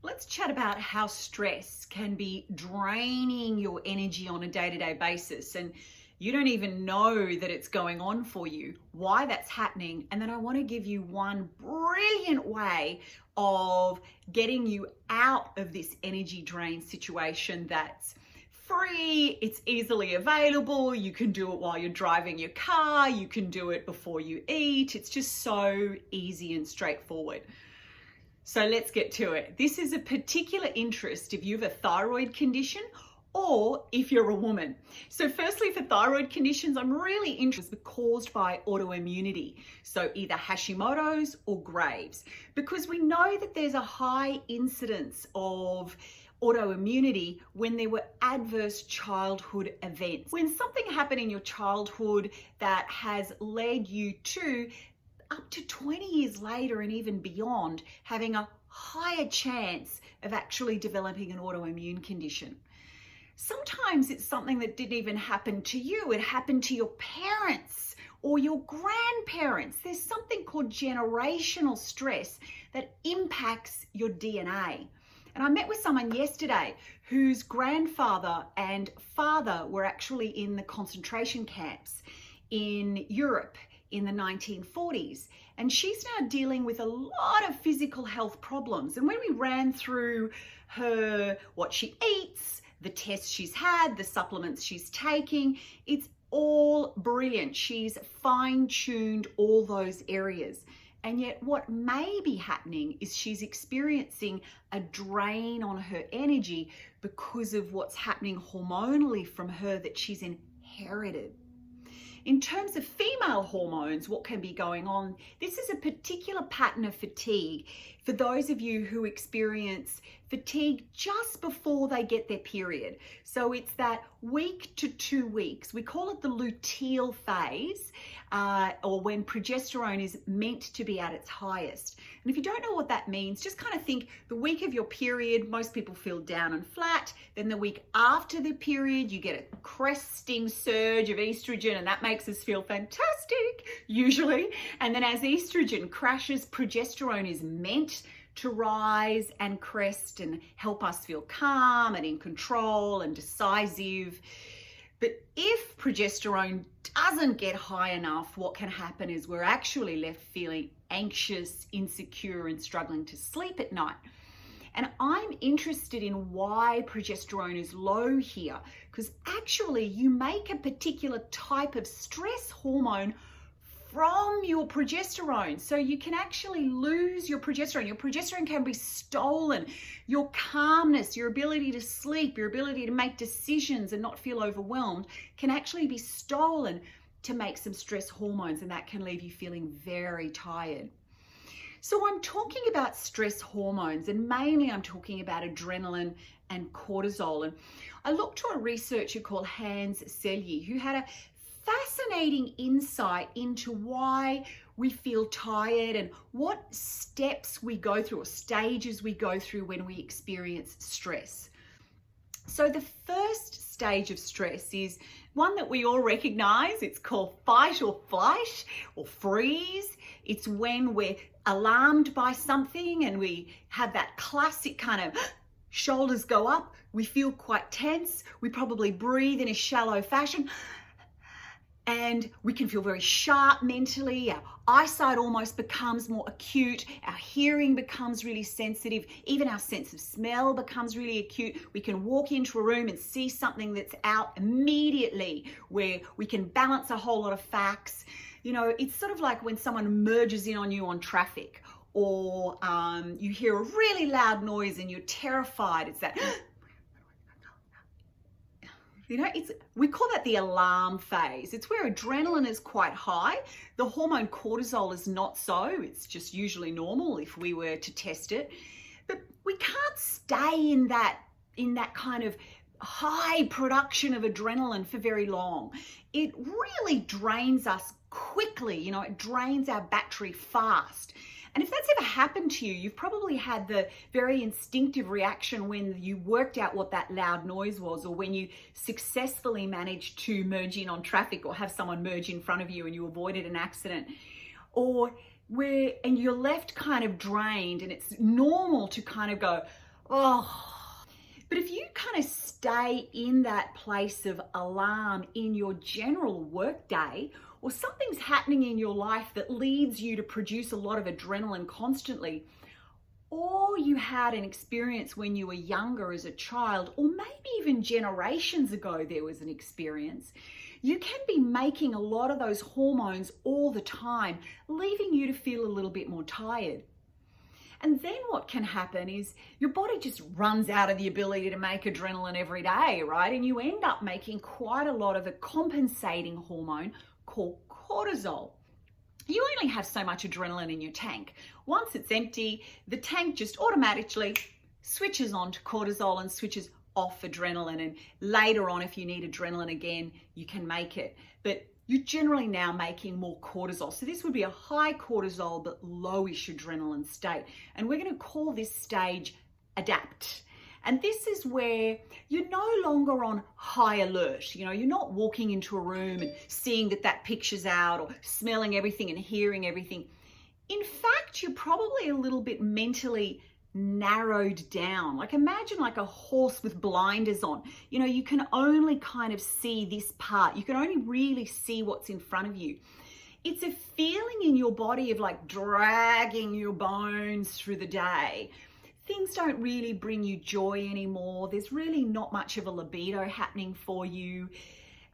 Let's chat about how stress can be draining your energy on a day-to-day basis, and you don't even know that it's going on for you, why that's happening. And then I want to give you one brilliant way of getting you out of this energy drain situation that's free, it's easily available, you can do it while you're driving your car, you can do it before you eat. It's just so easy and straightforward. So let's get to it. This is a particular interest if you have a thyroid condition or if you're a woman. So firstly, for thyroid conditions, I'm really interested caused by autoimmunity. So either Hashimoto's or Graves', because we know that there's a high incidence of autoimmunity when there were adverse childhood events. When something happened in your childhood that has led you to up to 20 years later and even beyond having a higher chance of actually developing an autoimmune condition. Sometimes it's something that didn't even happen to you. It happened to your parents or your grandparents. There's something called generational stress that impacts your DNA. And I met with someone yesterday whose grandfather and father were actually in the concentration camps in Europe in the 1940s. And she's now dealing with a lot of physical health problems. And when we ran through what she eats, the tests she's had, the supplements she's taking, it's all brilliant. She's fine-tuned all those areas. And yet what may be happening is she's experiencing a drain on her energy because of what's happening hormonally from her that she's inherited. In terms of female hormones, what can be going on? This is a particular pattern of fatigue for those of you who experience fatigue just before they get their period. So it's that week to 2 weeks. We call it the luteal phase, or when progesterone is meant to be at its highest. And if you don't know what that means, just kind of think the week of your period, most people feel down and flat. Then the week after the period, you get a cresting surge of estrogen, and that makes us feel fantastic, usually. And then as estrogen crashes, progesterone is meant to rise and crest and help us feel calm and in control and decisive. But if progesterone doesn't get high enough, what can happen is we're actually left feeling anxious, insecure, and struggling to sleep at night. And I'm interested in why progesterone is low here, because actually you make a particular type of stress hormone from your progesterone. So you can actually lose your progesterone. Your progesterone can be stolen. Your calmness, your ability to sleep, your ability to make decisions and not feel overwhelmed can actually be stolen to make some stress hormones, and that can leave you feeling very tired. So I'm talking about stress hormones, and mainly I'm talking about adrenaline and cortisol. And I looked to a researcher called Hans Selye, who had a fascinating insight into why we feel tired and what steps we go through or stages we go through when we experience stress. So the first stage of stress is one that we all recognize. It's called fight or flight or freeze. It's when we're alarmed by something and we have that classic kind of shoulders go up. We feel quite tense. We probably breathe in a shallow fashion. And we can feel very sharp mentally. Our eyesight almost becomes more acute. Our hearing becomes really sensitive. Even our sense of smell becomes really acute. We can walk into a room and see something that's out immediately, where we can balance a whole lot of facts. You know, it's sort of like when someone merges in on you on traffic, or you hear a really loud noise and you're terrified. It's that... You know, we call that the alarm phase. It's where adrenaline is quite high. The hormone cortisol is not so. It's just usually normal if we were to test it. But we can't stay in that kind of high production of adrenaline for very long. It really drains us quickly. You know, it drains our battery fast. And if that's ever happened to you, you've probably had the very instinctive reaction when you worked out what that loud noise was, or when you successfully managed to merge in on traffic or have someone merge in front of you and you avoided an accident, and you're left kind of drained, and it's normal to kind of go, Oh. But if you kind of stay in that place of alarm in your general work day, or something's happening in your life that leads you to produce a lot of adrenaline constantly, or you had an experience when you were younger as a child, or maybe even generations ago there was an experience, you can be making a lot of those hormones all the time, leaving you to feel a little bit more tired. And then what can happen is your body just runs out of the ability to make adrenaline every day, right? And you end up making quite a lot of a compensating hormone called cortisol. You only have so much adrenaline in your tank. Once it's empty, the tank just automatically switches on to cortisol and switches off adrenaline. And later on, if you need adrenaline again, you can make it. But you're generally now making more cortisol. So this would be a high cortisol but lowish adrenaline state. And we're going to call this stage adapt. And this is where you're no longer on high alert. You know, you're not walking into a room and seeing that picture's out, or smelling everything and hearing everything. In fact, you're probably a little bit mentally narrowed down. Like imagine like a horse with blinders on. You know, you can only kind of see this part. You can only really see what's in front of you. It's a feeling in your body of like dragging your bones through the day. Things don't really bring you joy anymore. There's really not much of a libido happening for you.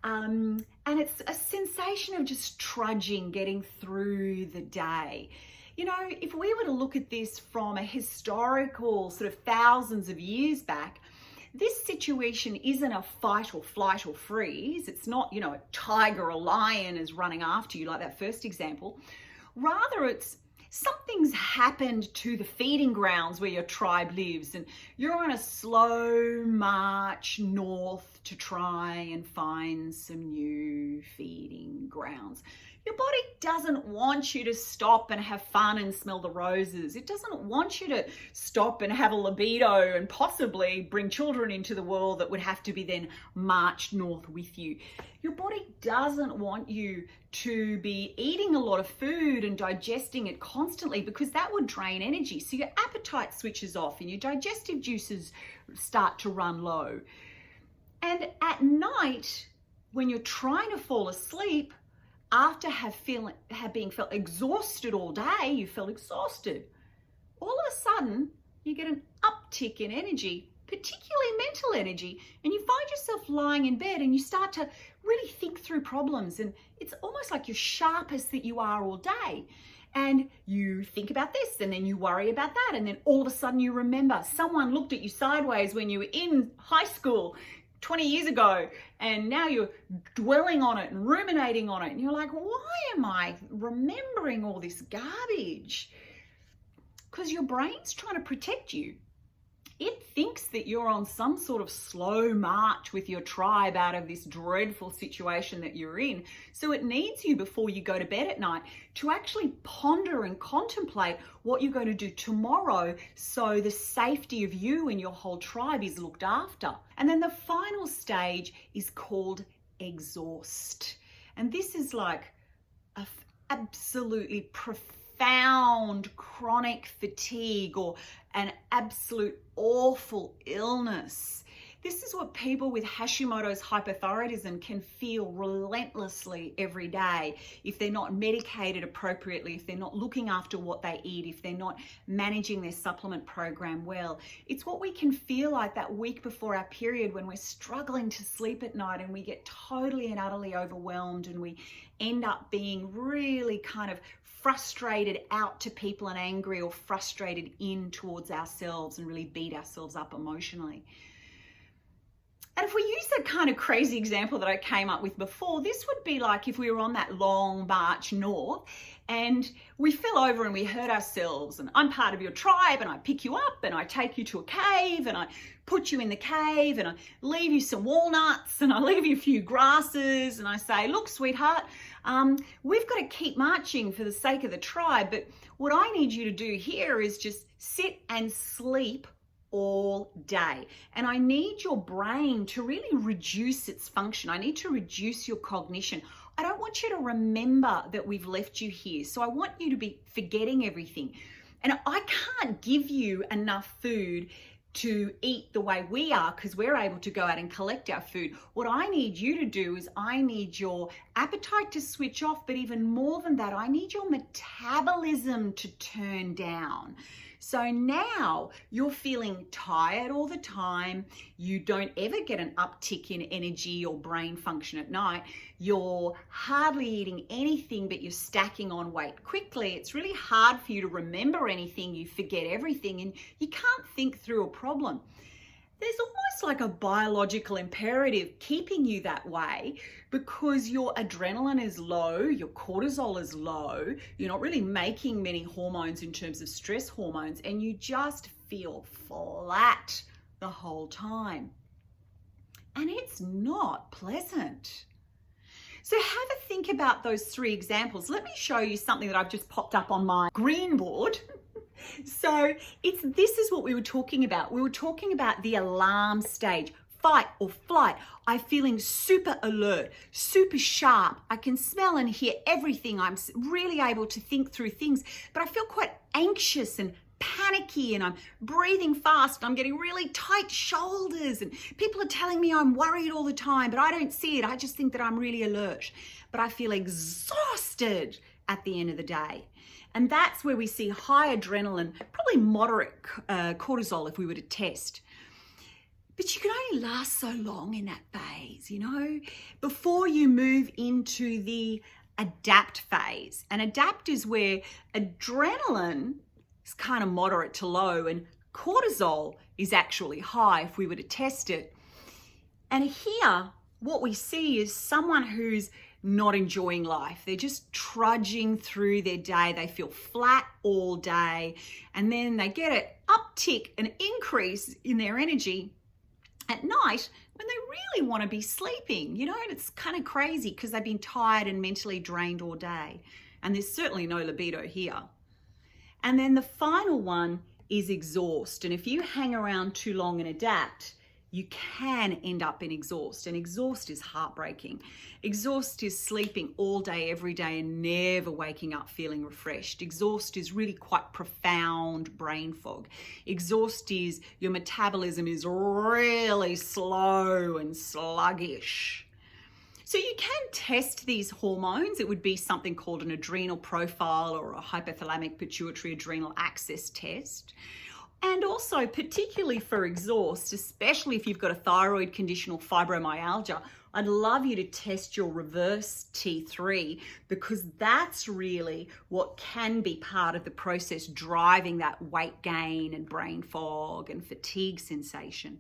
And it's a sensation of just trudging, getting through the day. You know, if we were to look at this from a historical sort of thousands of years back, this situation isn't a fight or flight or freeze. It's not, you know, a tiger or lion is running after you like that first example. Rather, it's something's happened to the feeding grounds where your tribe lives, and you're on a slow march north to try and find some new feeding grounds. Your body doesn't want you to stop and have fun and smell the roses. It doesn't want you to stop and have a libido and possibly bring children into the world that would have to be then marched north with you. Your body doesn't want you to be eating a lot of food and digesting it constantly, because that would drain energy. So your appetite switches off and your digestive juices start to run low. And at night, when you're trying to fall asleep, after being felt exhausted all day, you felt exhausted. All of a sudden, you get an uptick in energy, particularly mental energy, and you find yourself lying in bed and you start to really think through problems, and it's almost like you're sharpest that you are all day. And you think about this, and then you worry about that, and then all of a sudden you remember someone looked at you sideways when you were in high school 20 years ago, and now you're dwelling on it and ruminating on it, and you're like, why am I remembering all this garbage? Because your brain's trying to protect you. It thinks that you're on some sort of slow march with your tribe out of this dreadful situation that you're in. So it needs you, before you go to bed at night, to actually ponder and contemplate what you're going to do tomorrow, so the safety of you and your whole tribe is looked after. And then the final stage is called exhaust. And this is like a absolutely profound chronic fatigue, or an absolute awful illness. This is what people with Hashimoto's hypothyroidism can feel relentlessly every day if they're not medicated appropriately, if they're not looking after what they eat, if they're not managing their supplement program well. It's what we can feel like that week before our period, when we're struggling to sleep at night and we get totally and utterly overwhelmed, and we end up being really kind of frustrated out to people and angry, or frustrated in towards ourselves and really beat ourselves up emotionally. And if we use that kind of crazy example that I came up with before, this would be like if we were on that long march north and we fell over and we hurt ourselves, and I'm part of your tribe, and I pick you up and I take you to a cave and I put you in the cave and I leave you some walnuts and I leave you a few grasses and I say, look, sweetheart, we've got to keep marching for the sake of the tribe, but what I need you to do here is just sit and sleep all day. And I need your brain to really reduce its function. I need to reduce your cognition. I don't want you to remember that we've left you here. So I want you to be forgetting everything. And I can't give you enough food to eat the way we are because we're able to go out and collect our food. What I need you to do is I need your appetite to switch off, but even more than that, I need your metabolism to turn down. So now you're feeling tired all the time. You don't ever get an uptick in energy or brain function at night. You're hardly eating anything, but you're stacking on weight quickly. It's really hard for you to remember anything. You forget everything and you can't think through a problem. There's almost like a biological imperative keeping you that way because your adrenaline is low, your cortisol is low, you're not really making many hormones in terms of stress hormones, and you just feel flat the whole time. And it's not pleasant. So have a think about those 3 examples. Let me show you something that I've just popped up on my green board. So this is what we were talking about. We were talking about the alarm stage, fight or flight. I'm feeling super alert, super sharp. I can smell and hear everything. I'm really able to think through things, but I feel quite anxious and panicky and I'm breathing fast. I'm getting really tight shoulders and people are telling me I'm worried all the time, but I don't see it. I just think that I'm really alert, but I feel exhausted at the end of the day. And that's where we see high adrenaline, probably moderate cortisol if we were to test. But you can only last so long in that phase, before you move into the adapt phase. And adapt is where adrenaline is kind of moderate to low and cortisol is actually high if we were to test it. And here, what we see is someone who's not enjoying life. They're just trudging through their day. They feel flat all day. And then they get an uptick, an increase in their energy at night when they really want to be sleeping, and it's kind of crazy because they've been tired and mentally drained all day. And there's certainly no libido here. And then the final one is exhaust. And if you hang around too long and adapt, you can end up in exhaust. And exhaust is heartbreaking. Exhaust is sleeping all day, every day, and never waking up feeling refreshed. Exhaust is really quite profound brain fog. Exhaust is your metabolism is really slow and sluggish. So you can test these hormones. It would be something called an adrenal profile or a hypothalamic pituitary adrenal axis test. And also, particularly for exhaust, especially if you've got a thyroid condition or fibromyalgia, I'd love you to test your reverse T3 because that's really what can be part of the process driving that weight gain and brain fog and fatigue sensation.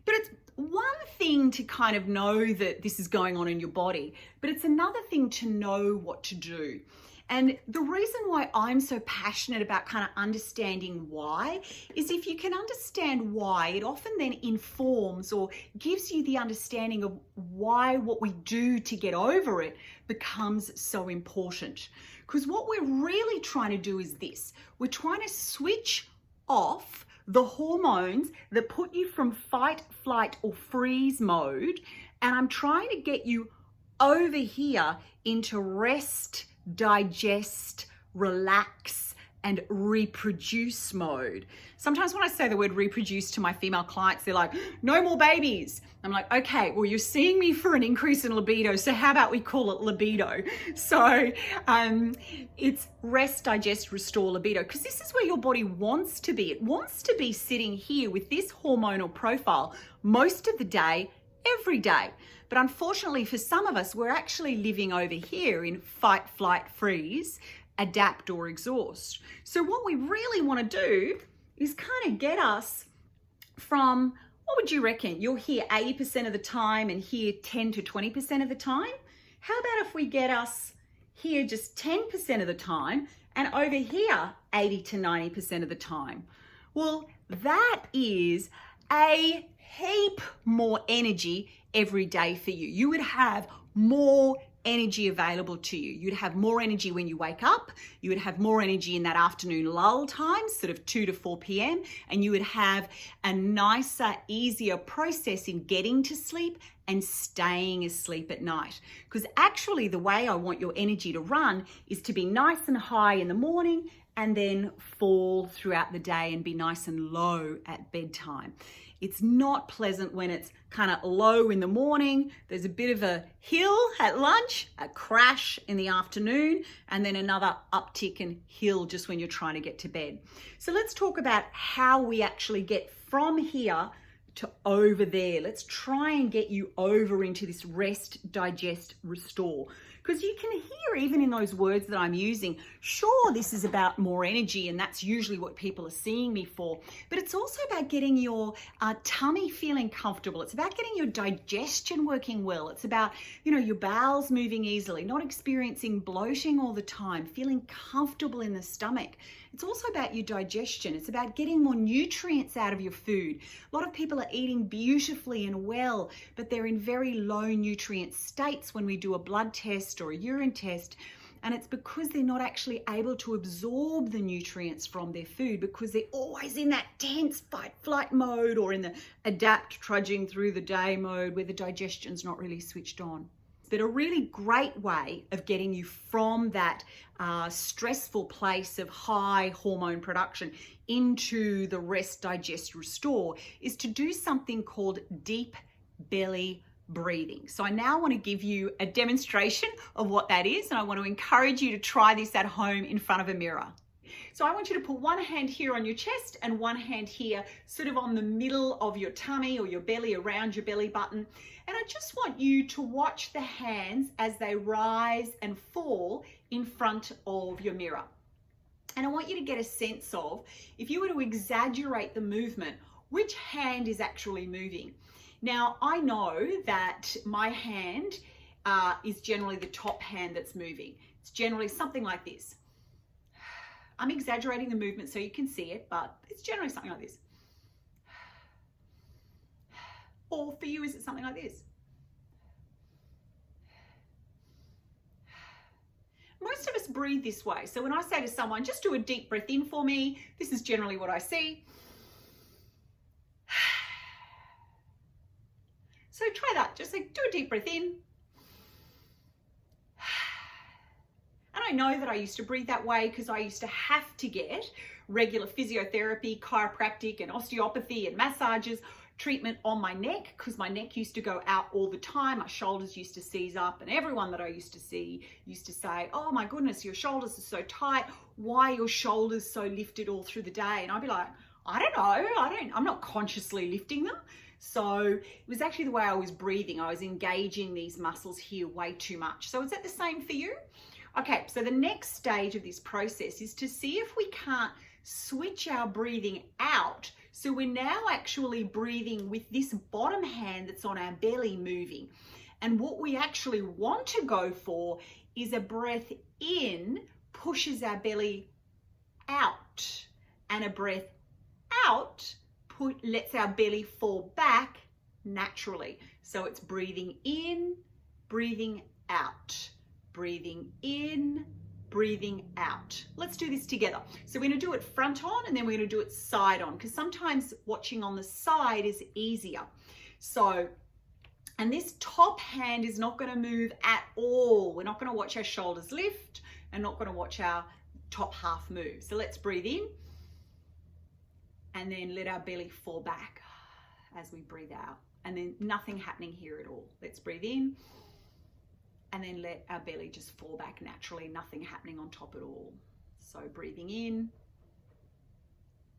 But it's one thing to kind of know that this is going on in your body, but it's another thing to know what to do. And the reason why I'm so passionate about kind of understanding why is if you can understand why, it often then informs or gives you the understanding of why what we do to get over it becomes so important. Because what we're really trying to do is this. We're trying to switch off the hormones that put you from fight, flight, or freeze mode. And I'm trying to get you over here into rest, digest, relax, and reproduce mode. Sometimes when I say the word reproduce to my female clients, they're like, no more babies. I'm like, okay, well, you're seeing me for an increase in libido, so how about we call it libido? So it's rest, digest, restore libido, because this is where your body wants to be. It wants to be sitting here with this hormonal profile most of the day, every day. But unfortunately for some of us, we're actually living over here in fight, flight, freeze, adapt, or exhaust. So what we really want to do is kind of get us from, what would you reckon? You're here 80% of the time and here 10 to 20% of the time. How about if we get us here just 10% of the time and over here 80 to 90% of the time? Well, that is a heap more energy every day for you. You would have more energy available to you. You'd have more energy when you wake up. You would have more energy in that afternoon lull time, sort of 2 to 4 p.m. And you would have a nicer, easier process in getting to sleep and staying asleep at night. Because actually the way I want your energy to run is to be nice and high in the morning and then fall throughout the day and be nice and low at bedtime. It's not pleasant when it's kind of low in the morning, there's a bit of a hill at lunch, a crash in the afternoon, and then another uptick and hill just when you're trying to get to bed. So let's talk about how we actually get from here to over there. Let's try and get you over into this rest, digest, restore. Because you can hear even in those words that I'm using, sure, this is about more energy and that's usually what people are seeing me for, but it's also about getting your tummy feeling comfortable. It's about getting your digestion working well. It's about, your bowels moving easily, not experiencing bloating all the time, feeling comfortable in the stomach. It's also about your digestion. It's about getting more nutrients out of your food. A lot of people are eating beautifully and well, but they're in very low nutrient states when we do a blood test or a urine test. And it's because they're not actually able to absorb the nutrients from their food because they're always in that tense fight flight mode or in the adapt trudging through the day mode where the digestion's not really switched on. But a really great way of getting you from that stressful place of high hormone production into the rest, digest, restore is to do something called deep belly breathing. So I now want to give you a demonstration of what that is, and I want to encourage you to try this at home in front of a mirror. So I want you to put one hand here on your chest and one hand here sort of on the middle of your tummy or your belly, around your belly button. And I just want you to watch the hands as they rise and fall in front of your mirror. And I want you to get a sense of, if you were to exaggerate the movement, which hand is actually moving. Now, I know that my hand is generally the top hand that's moving. It's generally something like this. I'm exaggerating the movement so you can see it, but it's generally something like this. Or for you, is it something like this? Most of us breathe this way. So when I say to someone, just do a deep breath in for me, this is generally what I see. So try that, just like do a deep breath in. And I know that I used to breathe that way because I used to have to get regular physiotherapy, chiropractic and osteopathy and massages treatment on my neck because my neck used to go out all the time. My shoulders used to seize up, and everyone that I used to see used to say, oh my goodness, your shoulders are so tight. Why are your shoulders so lifted all through the day? And I'd be like, I don't know. I'm not consciously lifting them. So it was actually the way I was breathing. I was engaging these muscles here way too much. So is that the same for you? Okay, so the next stage of this process is to see if we can't switch our breathing out. So we're now actually breathing with this bottom hand that's on our belly moving. And what we actually want to go for is a breath in pushes our belly out, and a breath out lets our belly fall back naturally. So it's breathing in, breathing out, breathing in, breathing out. Let's do this together. So we're going to do it front on and then we're going to do it side on, because sometimes watching on the side is easier. So, and this top hand is not going to move at all. We're not going to watch our shoulders lift and not going to watch our top half move. So let's breathe in and then let our belly fall back as we breathe out. And then nothing happening here at all. Let's breathe in and then let our belly just fall back naturally, nothing happening on top at all. So breathing in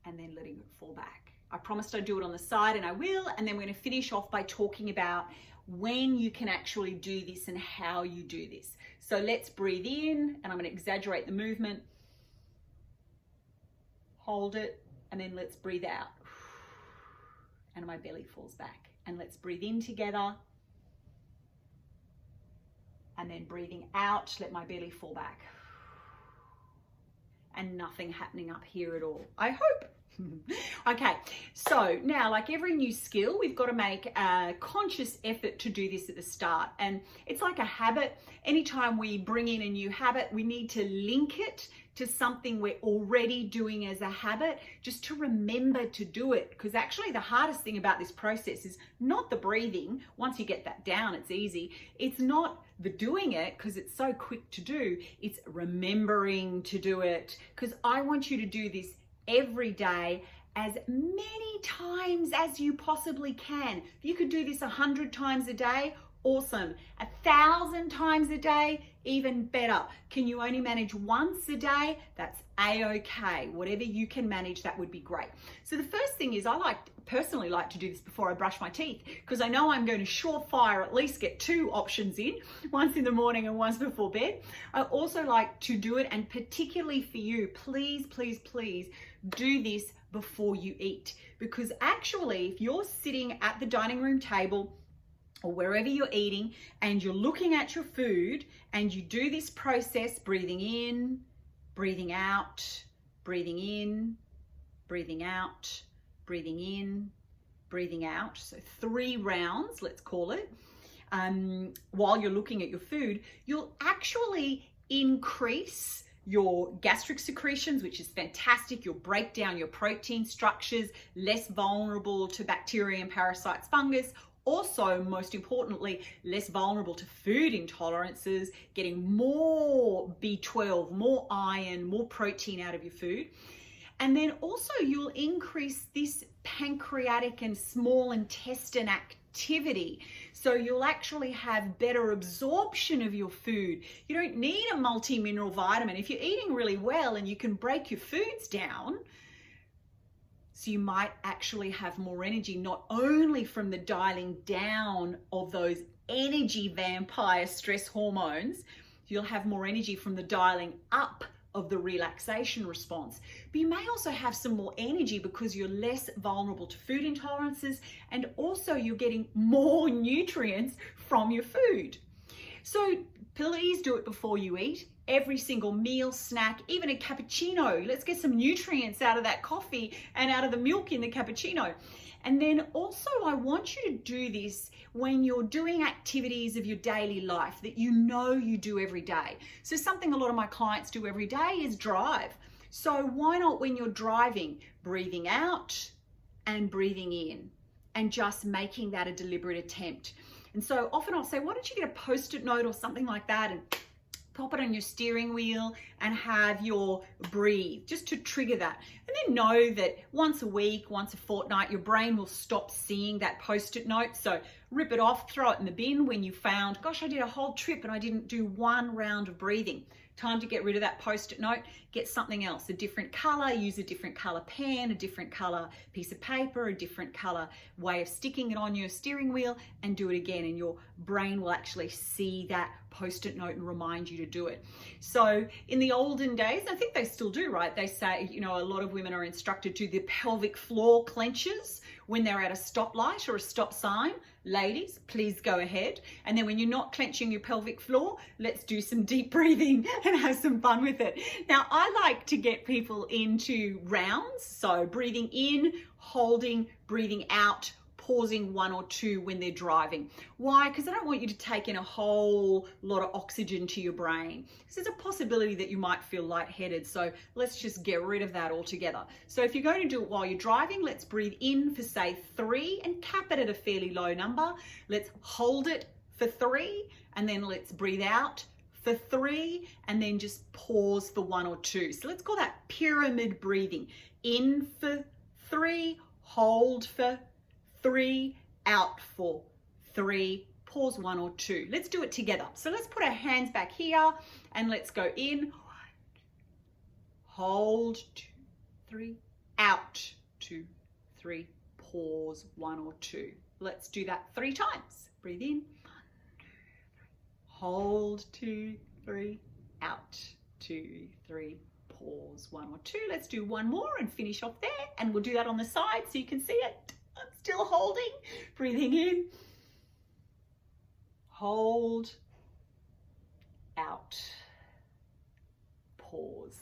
and then letting it fall back. I promised I'd do it on the side, and I will, and then we're going to finish off by talking about when you can actually do this and how you do this. So let's breathe in, and I'm going to exaggerate the movement. Hold it, and then let's breathe out. And my belly falls back. And let's breathe in together. And then breathing out, let my belly fall back. And nothing happening up here at all, I hope. Okay, so now, like every new skill, we've got to make a conscious effort to do this at the start. And it's like a habit. Anytime we bring in a new habit, we need to link it to something we're already doing as a habit, just to remember to do it. Because actually the hardest thing about this process is not the breathing. Once you get that down, it's easy. It's not the doing it, because it's so quick to do. It's remembering to do it, because I want you to do this every day, as many times as you possibly can. If you could do this 100 times a day, awesome. 1,000 times a day, even better. Can you only manage once a day? That's a-okay. Whatever you can manage, that would be great. So the first thing is, I personally like to do this before I brush my teeth, because I know I'm going to surefire at least get 2 options in, once in the morning and once before bed. I also like to do it, and particularly for you, please, please, please do this before you eat. Because actually, if you're sitting at the dining room table or wherever you're eating and you're looking at your food and you do this process, breathing in, breathing out, breathing in, breathing out, breathing in, breathing out. So 3 rounds, let's call it. While you're looking at your food, you'll actually increase your gastric secretions, which is fantastic. You'll break down your protein structures, less vulnerable to bacteria and parasites, fungus. Also, most importantly, less vulnerable to food intolerances, getting more B12, more iron, more protein out of your food. And then also you'll increase this pancreatic and small intestine activity. So you'll actually have better absorption of your food. You don't need a multi-mineral vitamin. If you're eating really well and you can break your foods down, so you might actually have more energy, not only from the dialing down of those energy vampire stress hormones, you'll have more energy from the dialing up of the relaxation response. But you may also have some more energy because you're less vulnerable to food intolerances, and also you're getting more nutrients from your food. So please do it before you eat. Every single meal, snack, even a cappuccino. Let's get some nutrients out of that coffee and out of the milk in the cappuccino. And then also I want you to do this when you're doing activities of your daily life that you know you do every day. So something a lot of my clients do every day is drive. So why not, when you're driving, breathing out and breathing in, and just making that a deliberate attempt. And so often I'll say, why don't you get a Post-it note or something like that and pop it on your steering wheel and have your breathe, just to trigger that. And then know that once a week, once a fortnight, your brain will stop seeing that Post-it note. So rip it off, throw it in the bin when you found, gosh, I did a whole trip and I didn't do 1 round of breathing. Time to get rid of that Post-it note, get something else, a different color, use a different color pen, a different color piece of paper, a different color way of sticking it on your steering wheel, and do it again. And your brain will actually see that Post-it note and remind you to do it. So in the olden days, I think they still do, right? They say, you know, a lot of women are instructed to do the pelvic floor clenches when they're at a stoplight or a stop sign. Ladies, please go ahead. And then when you're not clenching your pelvic floor, let's do some deep breathing and have some fun with it. Now, I like to get people into rounds. So breathing in, holding, breathing out, pausing 1 or 2 when they're driving. Why? Because I don't want you to take in a whole lot of oxygen to your brain. There's a possibility that you might feel lightheaded. So let's just get rid of that altogether. So if you're going to do it while you're driving, let's breathe in for say 3 and cap it at a fairly low number. Let's hold it for 3 and then let's breathe out for 3 and then just pause for 1 or 2. So let's call that pyramid breathing. In for 3, hold for 3, out for 3, pause 1 or 2. Let's do it together. So let's put our hands back here and let's go in, hold 2, 3, out 2, 3, pause 1 or 2. Let's do that 3 times. Breathe in, 1, 2, 3, hold 2, 3, out 2, 3, pause 1 or 2. Let's do 1 more and finish off there, and we'll do that on the side so you can see it. I'm still holding, breathing in, hold, out, pause.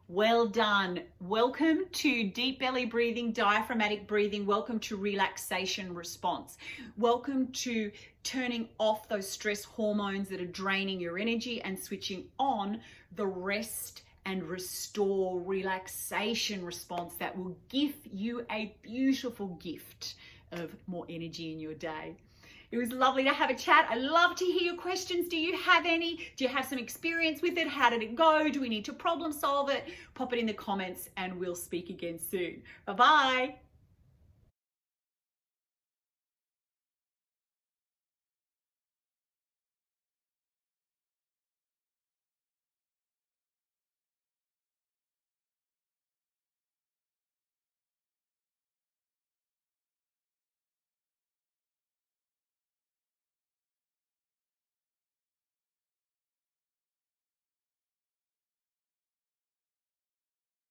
Well done. Welcome to deep belly breathing, diaphragmatic breathing. Welcome to relaxation response. Welcome to turning off those stress hormones that are draining your energy and switching on the rest and restore relaxation response that will give you a beautiful gift of more energy in your day. It was lovely to have a chat. I love to hear your questions. Do you have any? Do you have some experience with it? How did it go? Do we need to problem solve it? Pop it in the comments and we'll speak again soon. Bye-bye.